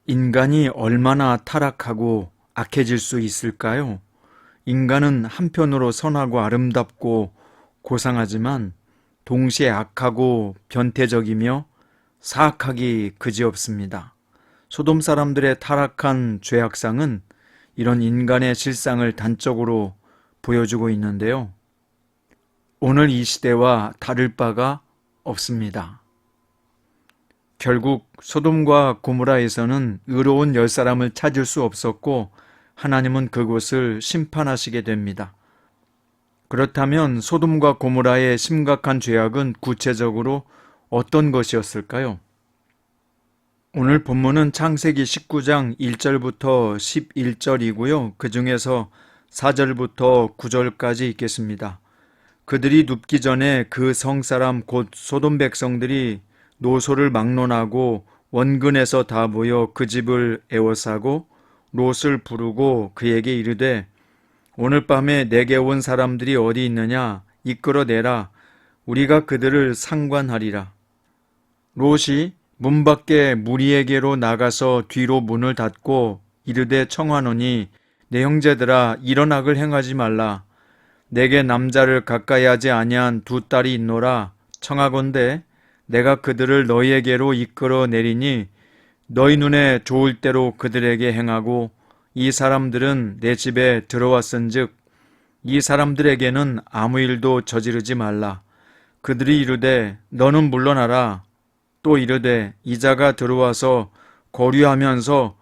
인간이 얼마나 타락하고 악해질 수 있을까요? 인간은 한편으로 선하고 아름답고 고상하지만 동시에 악하고 변태적이며 사악하기 그지없습니다. 소돔 사람들의 타락한 죄악상은 이런 인간의 실상을 단적으로 보여주고 있는데요. 오늘 이 시대와 다를 바가 없습니다. 결국 소돔과 고모라에서는 의로운 10사람을 찾을 수 없었고 하나님은 그곳을 심판하시게 됩니다. 그렇다면 소돔과 고모라의 심각한 죄악은 구체적으로 어떤 것이었을까요? 오늘 본문은 창세기 19장 1절부터 11절이고요. 그 중에서 4절부터 9절까지 있겠습니다. 그들이 눕기 전에 그 성사람 곧 소돔 백성들이 노소를 막론하고 원근에서 다 모여 그 집을 에워싸고 롯을 부르고 그에게 이르되 오늘 밤에 내게 온 사람들이 어디 있느냐 이끌어내라 우리가 그들을 상관하리라. 롯이 문 밖에 무리에게로 나가서 뒤로 문을 닫고 이르되 청하노니 내 형제들아 이런 악을 행하지 말라. 내게 남자를 가까이 하지 아니한 두 딸이 있노라. 청하건대 내가 그들을 너희에게로 이끌어 내리니 너희 눈에 좋을 대로 그들에게 행하고 이 사람들은 내 집에 들어왔은즉 이 사람들에게는 아무 일도 저지르지 말라. 그들이 이르되 너는 물러나라. 또 이르되 이자가 들어와서 거류하면서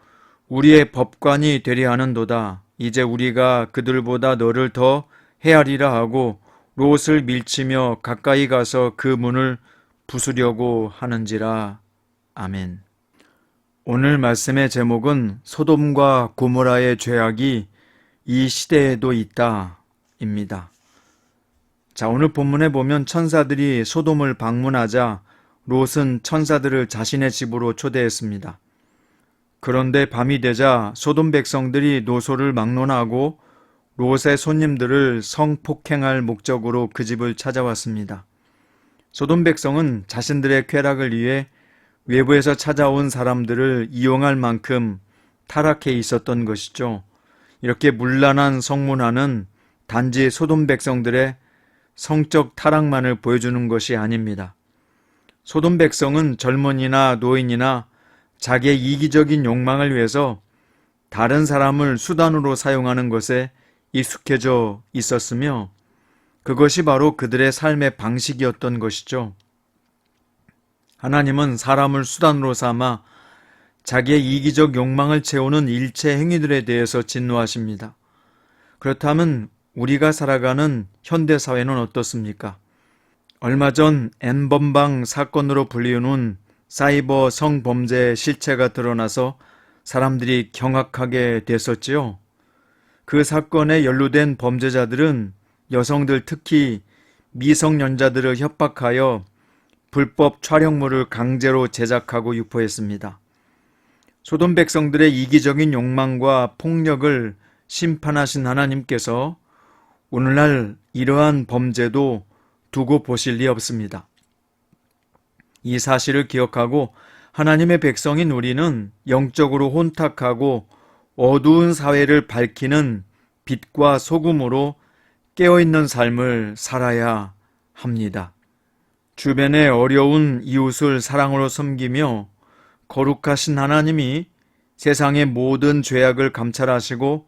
우리의 법관이 되려 하는도다. 이제 우리가 그들보다 너를 더 헤아리라 하고 롯을 밀치며 가까이 가서 그 문을 부수려고 하는지라. 아멘. 오늘 말씀의 제목은 소돔과 고모라의 죄악이 이 시대에도 있다 입니다. 자, 오늘 본문에 보면 천사들이 소돔을 방문하자 롯은 천사들을 자신의 집으로 초대했습니다. 그런데 밤이 되자 소돔 백성들이 노소를 막론하고 롯의 손님들을 성폭행할 목적으로 그 집을 찾아왔습니다. 소돔 백성은 자신들의 쾌락을 위해 외부에서 찾아온 사람들을 이용할 만큼 타락해 있었던 것이죠. 이렇게 문란한 성문화는 단지 소돔 백성들의 성적 타락만을 보여주는 것이 아닙니다. 소돔 백성은 젊은이나 노인이나 자기의 이기적인 욕망을 위해서 다른 사람을 수단으로 사용하는 것에 익숙해져 있었으며 그것이 바로 그들의 삶의 방식이었던 것이죠. 하나님은 사람을 수단으로 삼아 자기의 이기적 욕망을 채우는 일체 행위들에 대해서 진노하십니다. 그렇다면 우리가 살아가는 현대사회는 어떻습니까? 얼마 전 N번방 사건으로 불리우는 사이버 성범죄 실체가 드러나서 사람들이 경악하게 됐었지요. 그 사건에 연루된 범죄자들은 여성들 특히 미성년자들을 협박하여 불법 촬영물을 강제로 제작하고 유포했습니다. 소돔 백성들의 이기적인 욕망과 폭력을 심판하신 하나님께서 오늘날 이러한 범죄도 두고 보실 리 없습니다. 이 사실을 기억하고 하나님의 백성인 우리는 영적으로 혼탁하고 어두운 사회를 밝히는 빛과 소금으로 깨어있는 삶을 살아야 합니다. 주변의 어려운 이웃을 사랑으로 섬기며 거룩하신 하나님이 세상의 모든 죄악을 감찰하시고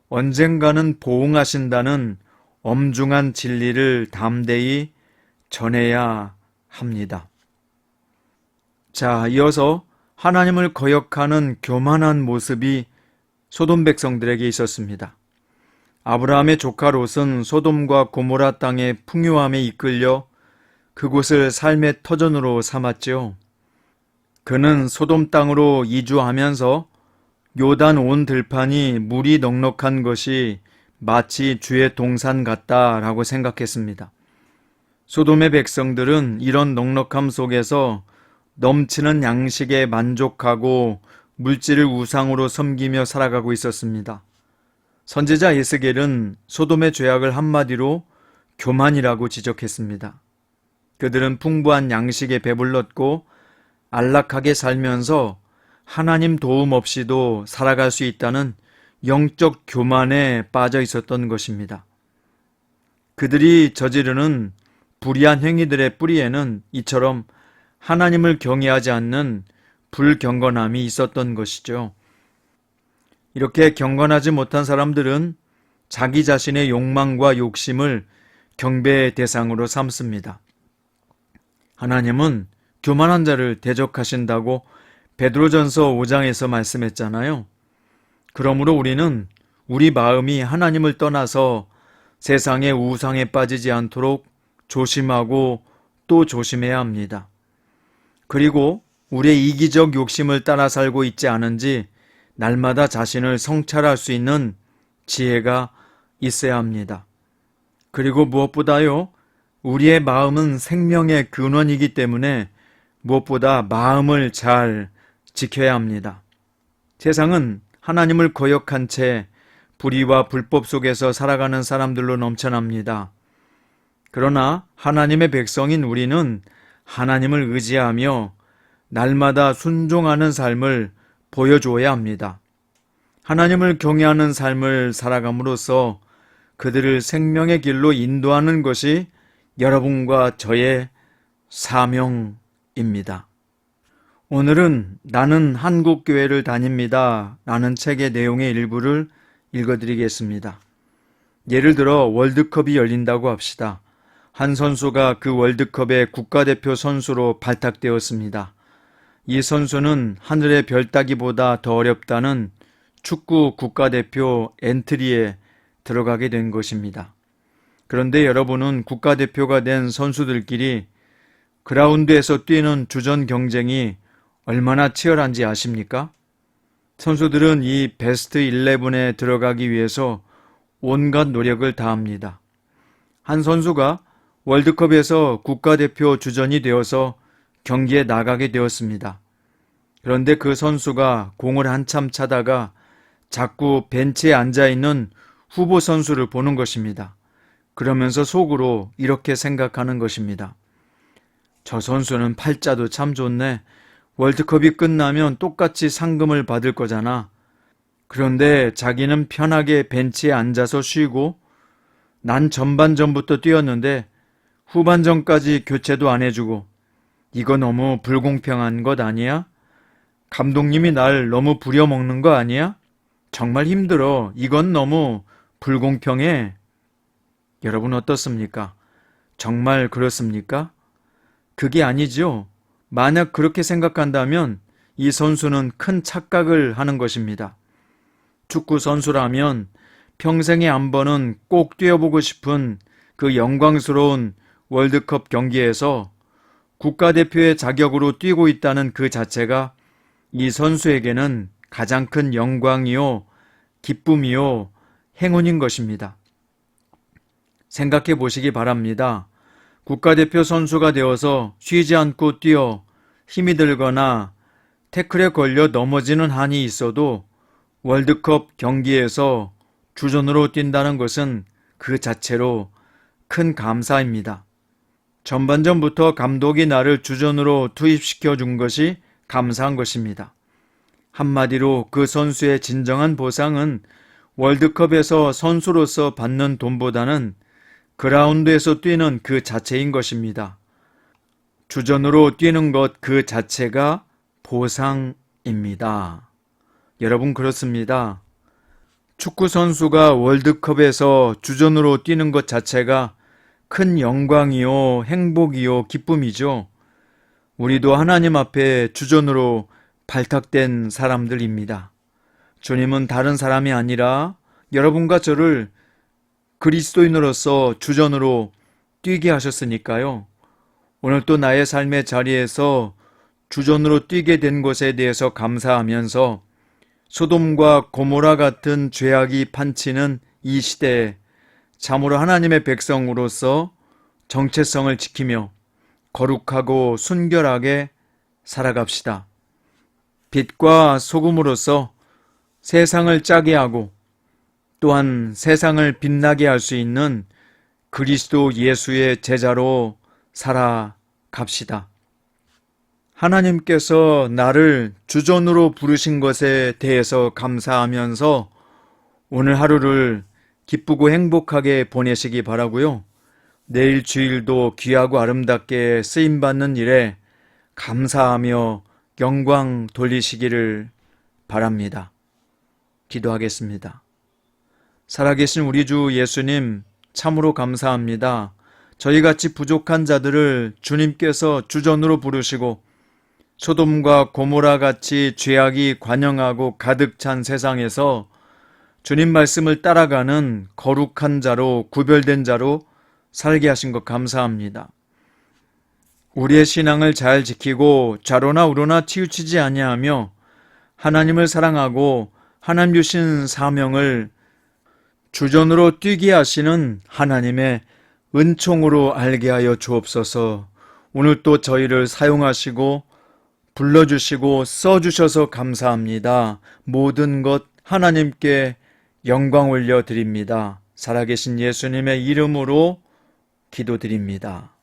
언젠가는 보응하신다는 엄중한 진리를 담대히 전해야 합니다. 자, 이어서 하나님을 거역하는 교만한 모습이 소돔 백성들에게 있었습니다. 아브라함의 조카 롯은 소돔과 고모라 땅의 풍요함에 이끌려 그곳을 삶의 터전으로 삼았지요. 그는 소돔 땅으로 이주하면서 요단 온 들판이 물이 넉넉한 것이 마치 주의 동산 같다라고 생각했습니다. 소돔의 백성들은 이런 넉넉함 속에서 넘치는 양식에 만족하고 물질을 우상으로 섬기며 살아가고 있었습니다. 선지자 에스겔은 소돔의 죄악을 한마디로 교만이라고 지적했습니다. 그들은 풍부한 양식에 배불렀고 안락하게 살면서 하나님 도움 없이도 살아갈 수 있다는 영적 교만에 빠져 있었던 것입니다. 그들이 저지르는 불의한 행위들의 뿌리에는 이처럼 하나님을 경외하지 않는 불경건함이 있었던 것이죠. 이렇게 경건하지 못한 사람들은 자기 자신의 욕망과 욕심을 경배의 대상으로 삼습니다. 하나님은 교만한 자를 대적하신다고 베드로전서 5장에서 말씀했잖아요. 그러므로 우리는 우리 마음이 하나님을 떠나서 세상의 우상에 빠지지 않도록 조심하고 또 조심해야 합니다. 그리고 우리의 이기적 욕심을 따라 살고 있지 않은지 날마다 자신을 성찰할 수 있는 지혜가 있어야 합니다. 그리고 무엇보다요, 우리의 마음은 생명의 근원이기 때문에 무엇보다 마음을 잘 지켜야 합니다. 세상은 하나님을 거역한 채 불의와 불법 속에서 살아가는 사람들로 넘쳐납니다. 그러나 하나님의 백성인 우리는 하나님을 의지하며 날마다 순종하는 삶을 보여주어야 합니다. 하나님을 경외하는 삶을 살아감으로써 그들을 생명의 길로 인도하는 것이 여러분과 저의 사명입니다. 오늘은 나는 한국교회를 다닙니다 라는 책의 내용의 일부를 읽어드리겠습니다. 예를 들어 월드컵이 열린다고 합시다. 한 선수가 그 월드컵의 국가대표 선수로 발탁되었습니다. 이 선수는 하늘의 별 따기보다 더 어렵다는 축구 국가대표 엔트리에 들어가게 된 것입니다. 그런데 여러분은 국가대표가 된 선수들끼리 그라운드에서 뛰는 주전 경쟁이 얼마나 치열한지 아십니까? 선수들은 이 베스트 11에 들어가기 위해서 온갖 노력을 다합니다. 한 선수가 월드컵에서 국가대표 주전이 되어서 경기에 나가게 되었습니다. 그런데 그 선수가 공을 한참 차다가 자꾸 벤치에 앉아있는 후보 선수를 보는 것입니다. 그러면서 속으로 이렇게 생각하는 것입니다. 저 선수는 팔자도 참 좋네. 월드컵이 끝나면 똑같이 상금을 받을 거잖아. 그런데 자기는 편하게 벤치에 앉아서 쉬고 난 전반전부터 뛰었는데 후반전까지 교체도 안 해주고 이거 너무 불공평한 것 아니야? 감독님이 날 너무 부려먹는 거 아니야? 정말 힘들어. 이건 너무 불공평해. 여러분 어떻습니까? 정말 그렇습니까? 그게 아니죠. 만약 그렇게 생각한다면 이 선수는 큰 착각을 하는 것입니다. 축구 선수라면 평생에 한 번은 꼭 뛰어보고 싶은 그 영광스러운 월드컵 경기에서 국가대표의 자격으로 뛰고 있다는 그 자체가 이 선수에게는 가장 큰 영광이요, 기쁨이요, 행운인 것입니다. 생각해 보시기 바랍니다. 국가대표 선수가 되어서 쉬지 않고 뛰어 힘이 들거나 태클에 걸려 넘어지는 한이 있어도 월드컵 경기에서 주전으로 뛴다는 것은 그 자체로 큰 감사입니다. 전반전부터 감독이 나를 주전으로 투입시켜 준 것이 감사한 것입니다. 한마디로 그 선수의 진정한 보상은 월드컵에서 선수로서 받는 돈보다는 그라운드에서 뛰는 그 자체인 것입니다. 주전으로 뛰는 것 그 자체가 보상입니다. 여러분 그렇습니다. 축구 선수가 월드컵에서 주전으로 뛰는 것 자체가 큰 영광이요, 행복이요, 기쁨이죠. 우리도 하나님 앞에 주전으로 발탁된 사람들입니다. 주님은 다른 사람이 아니라 여러분과 저를 그리스도인으로서 주전으로 뛰게 하셨으니까요. 오늘 또 나의 삶의 자리에서 주전으로 뛰게 된 것에 대해서 감사하면서 소돔과 고모라 같은 죄악이 판치는 이 시대에 참으로 하나님의 백성으로서 정체성을 지키며 거룩하고 순결하게 살아갑시다. 빛과 소금으로서 세상을 짜게 하고 또한 세상을 빛나게 할 수 있는 그리스도 예수의 제자로 살아갑시다. 하나님께서 나를 주전으로 부르신 것에 대해서 감사하면서 오늘 하루를 기쁘고 행복하게 보내시기 바라고요. 내일 주일도 귀하고 아름답게 쓰임받는 일에 감사하며 영광 돌리시기를 바랍니다. 기도하겠습니다. 살아계신 우리 주 예수님, 참으로 감사합니다. 저희같이 부족한 자들을 주님께서 주전으로 부르시고 소돔과 고모라 같이 죄악이 관영하고 가득 찬 세상에서 주님 말씀을 따라가는 거룩한 자로, 구별된 자로 살게 하신 것 감사합니다. 우리의 신앙을 잘 지키고 좌로나 우로나 치우치지 아니하며 하나님을 사랑하고 하나님 주신 사명을 주전으로 뛰게 하시는 하나님의 은총으로 알게 하여 주옵소서. 오늘 또 저희를 사용하시고 불러주시고 써주셔서 감사합니다. 모든 것 하나님께 영광 올려드립니다. 살아계신 예수님의 이름으로 기도드립니다.